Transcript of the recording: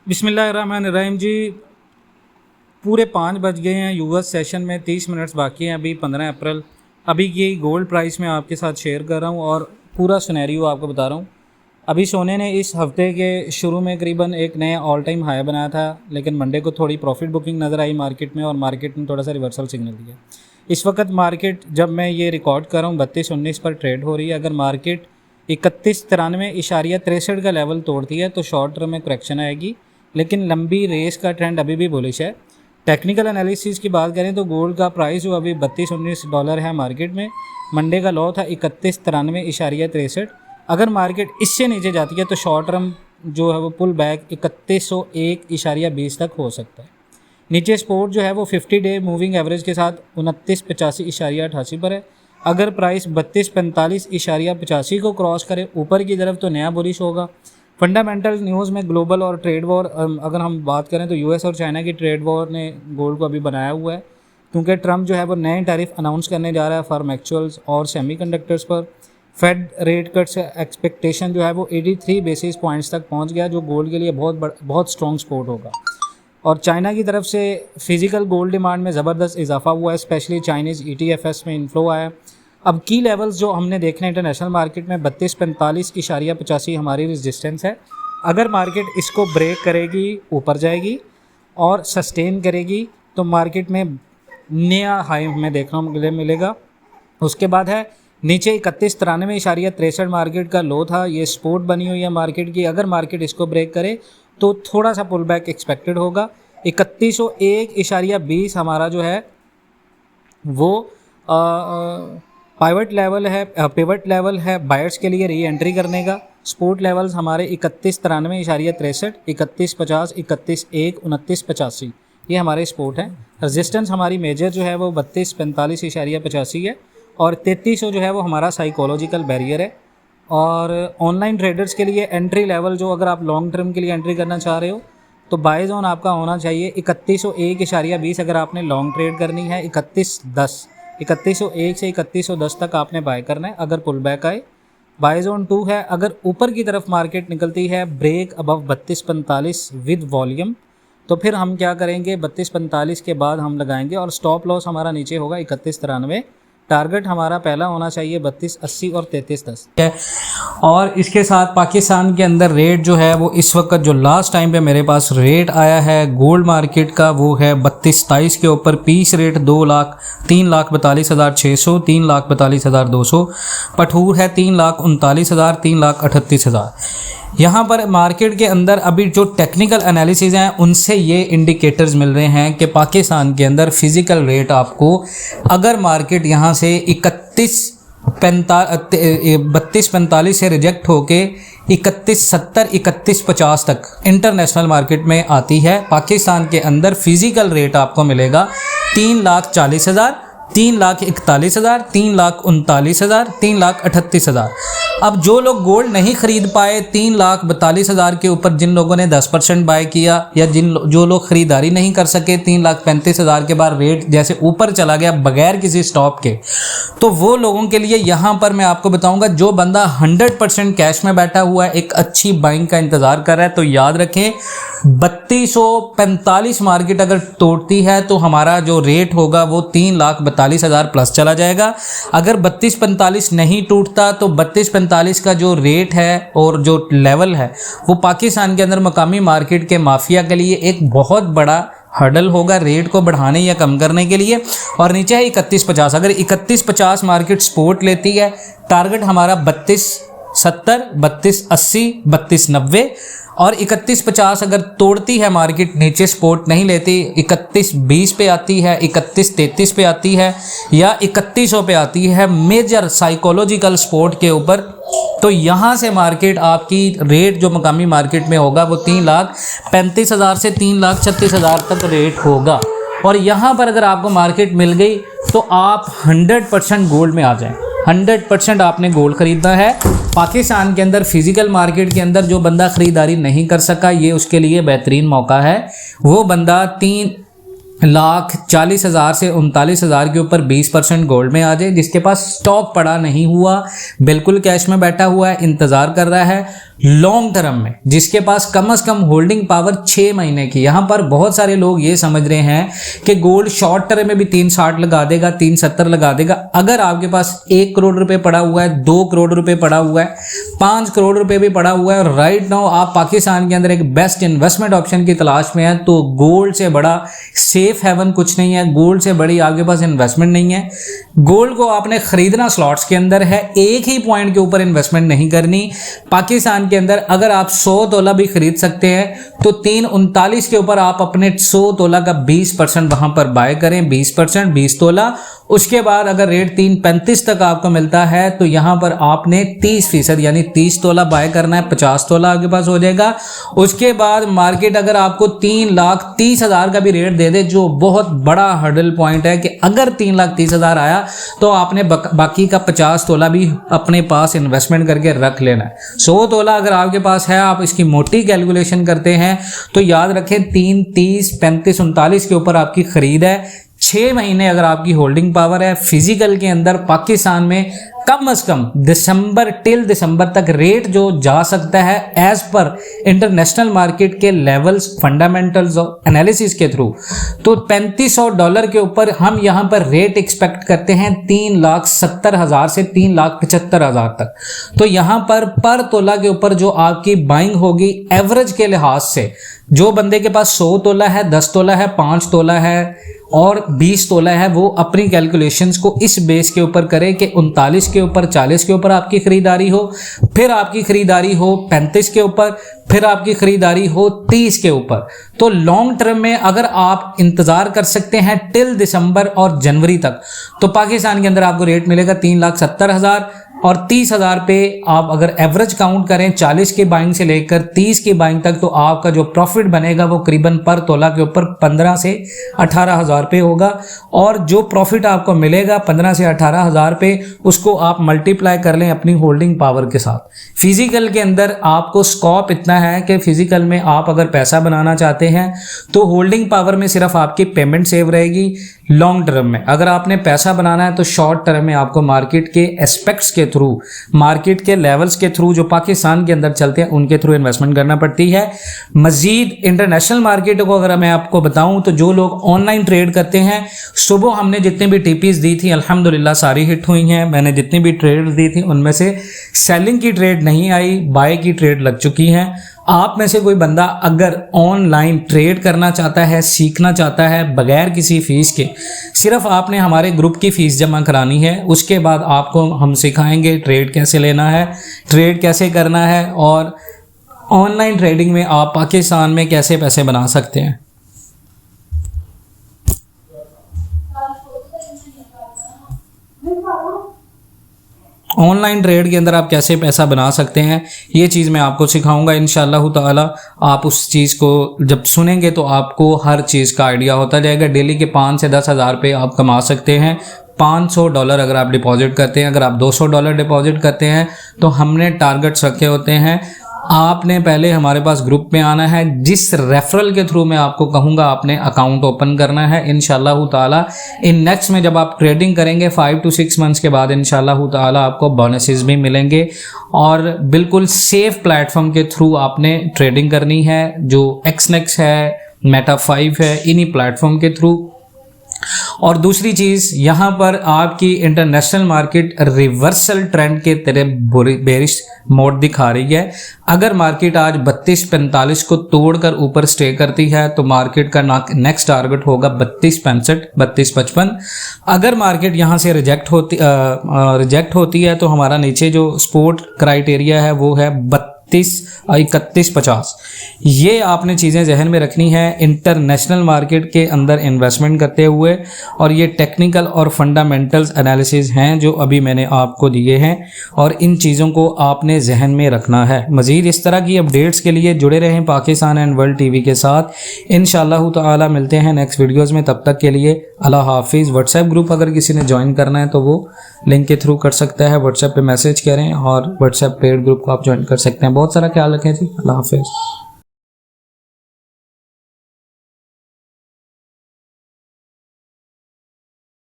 बिस्मिल्लाहिर्रहमानिर्रहीम जी। पूरे 5 बज गए हैं। यूएस सेशन में 30 मिनट्स बाकी हैं। अभी 15 अप्रैल। अभी ये गोल्ड प्राइस मैं आपके साथ शेयर कर रहा हूँ और पूरा सिनेरियो आपको बता रहा हूँ। अभी सोने ने इस हफ्ते के शुरू में करीबन एक नया ऑल टाइम हाई बनाया था, लेकिन मंडे को थोड़ी प्रॉफिट बुकिंग नज़र आई मार्केट में और मार्केट ने थोड़ा सा रिवर्सल सिग्नल दिया। इस वक्त मार्केट जब मैं ये रिकॉर्ड कर रहा हूँ 32.19 पर ट्रेड हो रही है। अगर मार्केट 3193.63 का लेवल तोड़ती है तो शॉर्ट टर्म में करेक्शन आएगी, लेकिन लंबी रेस का ट्रेंड अभी भी बुलिश है। टेक्निकल एनालिसिस की बात करें तो गोल्ड का प्राइस जो अभी $32.19 है मार्केट में, मंडे का लो था 3193.63। अगर मार्केट इससे नीचे जाती है तो शॉर्ट टर्म जो है वो पुल बैक 3101.20 तक हो सकता है। नीचे सपोर्ट जो है वो 50 डे मूविंग एवरेज के साथ 2985.88 पर है। अगर प्राइस 3245.85 को क्रॉस करे ऊपर की तरफ तो नया बुलिश होगा। फंडामेंटल न्यूज़ में ग्लोबल और ट्रेड वॉर, अगर हम बात करें तो यूएस और चाइना की ट्रेड वॉर ने गोल्ड को अभी बनाया हुआ है, क्योंकि ट्रंप जो है वो नए टैरिफ अनाउंस करने जा रहा है फार्म एक्चुअल्स और सेमीकंडक्टर्स पर। फेड रेट कट से एक्सपेक्टेशन जो है वो 83 बेसिस पॉइंट्स तक पहुंच गया, जो गोल्ड के लिए बहुत स्ट्रॉन्ग सपोर्ट होगा। और चाइना की तरफ से फिजिकल गोल्ड डिमांड में ज़बरदस्त इजाफा हुआ है, स्पेशली चाइनीज़ ETFs में इन्फ्लो आया है। अब की लेवल्स जो हमने देखने इंटरनेशनल मार्केट में 3245.85 हमारी रेजिस्टेंस है। अगर मार्केट इसको ब्रेक करेगी ऊपर जाएगी और सस्टेन करेगी तो मार्केट में नया हाई हमें देखने को मिलेगा। उसके बाद है नीचे 3193.63 मार्केट का लो था, ये सपोर्ट बनी हुई है मार्केट की। अगर मार्केट इसको ब्रेक करे तो थोड़ा सा पुल बैक एक्सपेक्टेड होगा। 3101.20 हमारा जो है वो पिवट लेवल है बायर्स के लिए री एंट्री करने का। सपोर्ट लेवल्स हमारे 3193.63, 3150, 31.1, 2985 ये हमारे सपोर्ट हैं। रेजिस्टेंस हमारी मेजर जो है वो 3245.85 है और 3300 जो है वो हमारा साइकोलॉजिकल बैरियर है। और ऑनलाइन ट्रेडर्स के लिए एंट्री लेवल जो अगर आप लॉन्ग टर्म के लिए एंट्री करना चाह रहे हो तो बाय जोन आपका होना चाहिए 3101.20 अगर आपने लॉन्ग ट्रेड करनी है। 3101 से 3110 तक आपने बाय करना है। अगर पुल बैक आए बाय जोन 2 है। अगर ऊपर की तरफ मार्केट निकलती है ब्रेक अबव 3245 विद वॉल्यूम तो फिर हम क्या करेंगे, 3245 के बाद हम लगाएंगे और स्टॉप लॉस हमारा नीचे होगा 3193। टारगेट हमारा पहला होना चाहिए 3280 और 3310 है। और इसके साथ पाकिस्तान के अंदर रेट जो है वो इस वक्त जो लास्ट टाइम पे मेरे पास रेट आया है गोल्ड मार्केट का वो है 32-23 के ऊपर। Piece rate 3,42,600, 3,42,200। पठूर है 3,39,000, 3,38,000। यहाँ पर मार्केट के अंदर अभी जो टेक्निकल एनालिसिस हैं उनसे ये इंडिकेटर्स मिल रहे हैं कि पाकिस्तान के अंदर फिजिकल रेट आपको अगर मार्केट यहाँ से 3245 से रिजेक्ट होके 3170, 3150 तक इंटरनेशनल मार्केट में आती है, पाकिस्तान के अंदर फिजिकल रेट आपको मिलेगा 3,40,000, 3,41,000, 3,39,000, 3,38,000। अब जो लोग गोल्ड नहीं खरीद पाए 3,42,000 के ऊपर, जिन लोगों ने 10% बाय किया या जो लोग ख़रीदारी नहीं कर सके 3,35,000 के बाद रेट जैसे ऊपर चला गया बगैर किसी स्टॉप के, तो वो लोगों के लिए यहाँ पर मैं आपको बताऊंगा जो बंदा 100% कैश में बैठा हुआ है एक अच्छी बाइंग का इंतज़ार कर रहा है तो याद रखें 3245 मार्केट अगर तोड़ती है तो हमारा जो रेट होगा वो 3,42,000 प्लस चला जाएगा। अगर 3245 नहीं टूटता तो 3245 का जो रेट है और जो लेवल है वो पाकिस्तान के अंदर मकामी मार्केट के माफिया के लिए एक बहुत बड़ा हर्डल होगा रेट को बढ़ाने या कम करने के लिए। और नीचे है 3150। अगर 3150 मार्केट सपोर्ट लेती है टारगेट हमारा 3270, 3280, 3290। और 3150 अगर तोड़ती है मार्केट नीचे सपोर्ट नहीं लेती 3120 पे आती है, 3133 पे आती है या 3100 पे आती है मेजर साइकोलॉजिकल सपोर्ट के ऊपर, तो यहाँ से मार्केट आपकी रेट जो मकामी मार्केट में होगा वो 3,35,000 से 3,36,000 तक रेट होगा। और यहाँ पर अगर आपको मार्केट मिल गई तो आप 100% गोल्ड में आ जाएं। 100% आपने गोल्ड खरीदना है। पाकिस्तान के अंदर फिजिकल मार्केट के अंदर जो बंदा ख़रीदारी नहीं कर सका ये उसके लिए बेहतरीन मौका है। वो बंदा 1,40,000 से 39,000 के ऊपर 20% गोल्ड में आ जाए, जिसके पास स्टॉक पड़ा नहीं हुआ, बिल्कुल कैश में बैठा हुआ है, इंतजार कर रहा है लॉन्ग टर्म में, जिसके पास कम से कम होल्डिंग पावर 6 महीने की। यहां पर बहुत सारे लोग ये समझ रहे हैं कि गोल्ड शॉर्ट टर्म में भी 360 लगा देगा, 370 लगा देगा। अगर आपके पास 1 करोड़ रुपए पड़ा हुआ है, 2 करोड़ रुपए पड़ा हुआ है, 5 करोड़ रुपए भी पड़ा हुआ है और राइट नाउ आप पाकिस्तान के अंदर एक बेस्ट इन्वेस्टमेंट ऑप्शन की तलाश में है, तो गोल्ड से बड़ा सेफ हेवन कुछ नहीं है, गोल्ड से बड़ी आपके पास इन्वेस्टमेंट नहीं है। गोल्ड को आपने खरीदना स्लॉट्स के अंदर है, एक ही पॉइंट के ऊपर इन्वेस्टमेंट नहीं करनी। पाकिस्तान के अंदर अगर आप 100 तोला भी खरीद सकते हैं तो 339 के ऊपर आप अपने 100 तोला का 20% वहां पर बाय करें, 20%, 20 तोला। उसके बाद अगर रेट 335 तक आपको मिलता है तो यहां पर आपने 30% यानी 30 तोला बाय करना है, 50 तोला आपके पास हो जाएगा। उसके बाद मार्केट अगर आपको 3,30,000 का भी रेट दे दे, जो बहुत बड़ा हर्डल पॉइंट है कि अगर 3,30,000 आया तो आपने बाकी का 50 तोला भी अपने पास इन्वेस्टमेंट करके रख लेना है। 100 तोला अगर आपके पास है, आप इसकी मोटी कैलकुलेशन करते हैं तो याद रखें 3, 30, 35, 39 के ऊपर आपकी खरीद है। 6 महीने अगर आपकी होल्डिंग पावर है फिजिकल के अंदर, पाकिस्तान में कम से कम दिसंबर तक रेट जो जा सकता है एज पर इंटरनेशनल मार्केट के लेवल्स, फंडामेंटल्स और एनालिसिस के थ्रू, तो $3,500 के ऊपर हम यहां पर रेट एक्सपेक्ट करते हैं 3,70,000 से 3,75,000 तक। तो यहां पर तोला के ऊपर जो आपकी बाइंग होगी एवरेज के लिहाज से, जो बंदे के पास 100 तोला है, 10 तोला है, 5 तोला है और 20 तोला है, वो अपनी कैलकुलेशंस को इस बेस के ऊपर करे कि 39 के ऊपर, 40 के ऊपर आपकी खरीदारी हो, फिर आपकी खरीदारी हो 35 के ऊपर, फिर आपकी खरीदारी हो 30 के ऊपर। तो लॉन्ग टर्म में अगर आप इंतजार कर सकते हैं टिल दिसंबर और जनवरी तक, तो पाकिस्तान के अंदर आपको रेट मिलेगा 3,70,000 और 30,000 पे आप अगर एवरेज काउंट करें 40 की बाइंग से लेकर 30 की बाइंग तक, तो आपका जो प्रॉफिट बनेगा वो करीबन पर तोला के ऊपर 15 से 18,000 पे होगा। और जो प्रॉफिट आपको मिलेगा 15 से 18,000 पे, उसको आप मल्टीप्लाई कर लें अपनी होल्डिंग पावर के साथ। फिजिकल के अंदर आपको स्कोप इतना है कि फिजिकल में आप अगर पैसा बनाना चाहते हैं तो होल्डिंग पावर में सिर्फ आपकी पेमेंट सेव रहेगी। लॉन्ग टर्म में अगर आपने पैसा बनाना है तो शॉर्ट टर्म में आपको मार्केट के एस्पेक्ट्स के थ्रू, मार्केट के लेवल्स के थ्रू जो पाकिस्तान के अंदर चलते हैं उनके थ्रू इन्वेस्टमेंट करना पड़ती है। मजीद इंटरनेशनल मार्केट को अगर मैं आपको बताऊं तो जो लोग ऑनलाइन ट्रेड करते हैं, सुबह हमने जितनी भी टीपीज दी थी अल्हम्दुलिल्लाह सारी हिट हुई हैं। मैंने जितनी भी ट्रेड दी थी उनमें से सेलिंग की ट्रेड नहीं आई, बाय की ट्रेड लग चुकी हैं। आप में से कोई बंदा अगर ऑनलाइन ट्रेड करना चाहता है, सीखना चाहता है बगैर किसी फीस के, सिर्फ आपने हमारे ग्रुप की फीस जमा करानी है, उसके बाद आपको हम सिखाएंगे ट्रेड कैसे लेना है, ट्रेड कैसे करना है और ऑनलाइन ट्रेडिंग में आप पाकिस्तान में कैसे पैसे बना सकते हैं। ऑनलाइन ट्रेड के अंदर आप कैसे पैसा बना सकते हैं, ये चीज़ मैं आपको सिखाऊंगा इंशाअल्लाह ताला। आप उस चीज़ को जब सुनेंगे तो आपको हर चीज़ का आइडिया होता जाएगा। डेली के 5 से 10,000 पे आप कमा सकते हैं। $500 अगर आप डिपॉजिट करते हैं, अगर आप $200 डिपॉजिट करते हैं तो हमने टारगेट्स रखे होते हैं। आपने पहले हमारे पास ग्रुप में आना है, जिस रेफरल के थ्रू मैं आपको कहूँगा आपने अकाउंट ओपन करना है। इंशाअल्लाह ताला इन नेक्स्ट में जब आप ट्रेडिंग करेंगे 5 to 6 मंथ्स के बाद इंशाअल्लाह ताला आपको बोनसेस भी मिलेंगे और बिल्कुल सेफ प्लेटफॉर्म के थ्रू आपने ट्रेडिंग करनी है, जो एक्सनेक्स है, मेटा 5 है, इन्हीं प्लेटफॉर्म के थ्रू। और दूसरी चीज़, यहाँ पर आपकी इंटरनेशनल मार्केट रिवर्सल ट्रेंड के तरह बेरिश मोड दिखा रही है। अगर मार्केट आज 32-45 को तोड़कर ऊपर स्टे करती है तो मार्केट का नेक्स्ट टारगेट होगा 32-65, 32-55। अगर मार्केट यहाँ से रिजेक्ट होती है तो हमारा नीचे जो सपोर्ट क्राइटेरिया है वो है 31-50। ये आपने चीज़ें जहन में रखनी है इंटरनेशनल मार्केट के अंदर इन्वेस्टमेंट करते हुए। और ये टेक्निकल और फंडामेंटल्स एनालिसिस हैं जो अभी मैंने आपको दिए हैं और इन चीज़ों को आपने जहन में रखना है। मज़ीद इस तरह की अपडेट्स के लिए जुड़े रहें पाकिस्तान एंड वर्ल्ड टीवी के साथ। इंशाअल्लाह ताला मिलते हैं नेक्स्ट वीडियोज़ में, तब तक के लिए अल्लाह हाफिज़। व्हाट्सएप ग्रुप अगर किसी ने ज्वाइन करना है तो वो लिंक के थ्रू कर सकता है, व्हाट्सएप पे मैसेज करें और व्हाट्सएप पेड ग्रुप को आप ज्वाइन कर सकते हैं। बहुत सारा ख्याल रखें जी, अल्लाह हाफिज़।